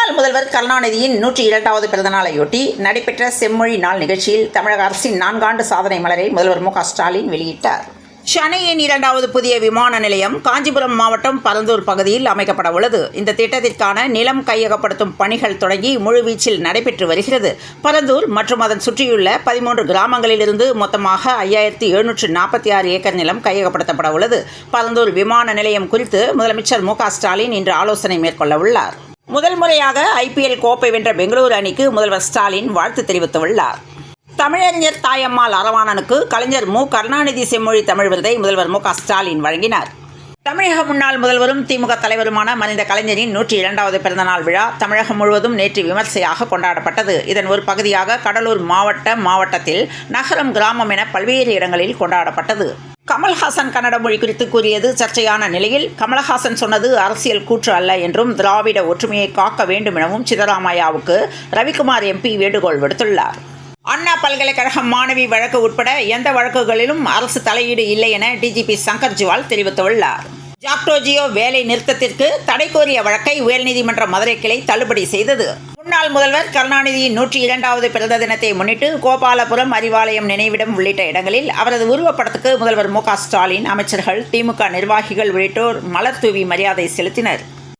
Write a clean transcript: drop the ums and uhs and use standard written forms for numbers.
முன்னாள் முதல்வர் கருணாநிதியின் 102வது பிறந்தநாளையொட்டி நடைபெற்ற செம்மொழி நாள் நிகழ்ச்சியில் தமிழக அரசின் 4 ஆண்டு சாதனை மலரை முதல்வர் மு க ஸ்டாலின் வெளியிட்டார். சென்னையின் 2வது புதிய விமான நிலையம் காஞ்சிபுரம் மாவட்டம் பரந்தூர் பகுதியில் அமைக்கப்பட உள்ளது. இந்த திட்டத்திற்கான நிலம் கையகப்படுத்தும் பணிகள் தொடங்கி முழுவீச்சில் நடைபெற்று வருகிறது. பரந்தூர் மற்றும் அதன் சுற்றியுள்ள 13 கிராமங்களிலிருந்து மொத்தமாக 5746 ஏக்கர் நிலம் கையகப்படுத்தப்பட உள்ளது. பரந்தூர் விமான நிலையம் குறித்து முதலமைச்சர் மு க ஸ்டாலின் இன்று ஆலோசனை மேற்கொள்ள உள்ளார். முதல் முறையாக IPL கோப்பை வென்ற பெங்களூரு அணிக்கு முதல்வர் ஸ்டாலின் வாழ்த்து தெரிவித்துள்ளார். தமிழறிஞர் தாயம்மாள் அரவாணனுக்கு கலைஞர் மு கருணாநிதி செம்மொழி தமிழ் விருதை முதல்வர் மு க ஸ்டாலின் வழங்கினார். தமிழக முன்னாள் முதல்வரும் திமுக தலைவருமான மறைந்த கலைஞரின் 102வது பிறந்தநாள் விழா தமிழகம் முழுவதும் நேற்று விமர்சையாக கொண்டாடப்பட்டது. இதன் ஒரு பகுதியாக கடலூர் மாவட்டத்தில் நகரம், கிராமம் என பல்வேறு இடங்களில் கொண்டாடப்பட்டது. கமல்ஹாசன் கன்னட மொழி குறித்து கூறியது சர்ச்சையான நிலையில், கமல்ஹாசன் சொன்னது அரசியல் கூற்று அல்ல என்றும் திராவிட ஒற்றுமையை காக்க வேண்டும் எனவும் சித்தராமையாவுக்கு ரவிக்குமார் MP வேண்டுகோள் விடுத்துள்ளார். அண்ணா பல்கலைக்கழகம் மாணவி வழக்கு உட்பட எந்த வழக்குகளிலும் அரசு தலையீடு இல்லை என DGP சங்கர் ஜிவால் தெரிவித்துள்ளார். ஜாக்டோஜியோ வேலை நிறுத்தத்திற்கு தடை கோரிய வழக்கை உயர்நீதிமன்ற மதுரை கிளை தள்ளுபடி செய்தது. முன்னாள் முதல்வர் கருணாநிதியின் 102வது பிறந்த தினத்தை முன்னிட்டு கோபாலபுரம், அறிவாலயம் நினைவிடம் உள்ளிட்ட இடங்களில் அவரது உருவப்படத்துக்கு முதல்வர் மு க ஸ்டாலின், அமைச்சர்கள், திமுக நிர்வாகிகள் உள்ளிட்டோர் மலர் தூவி மரியாதை செலுத்தினர்.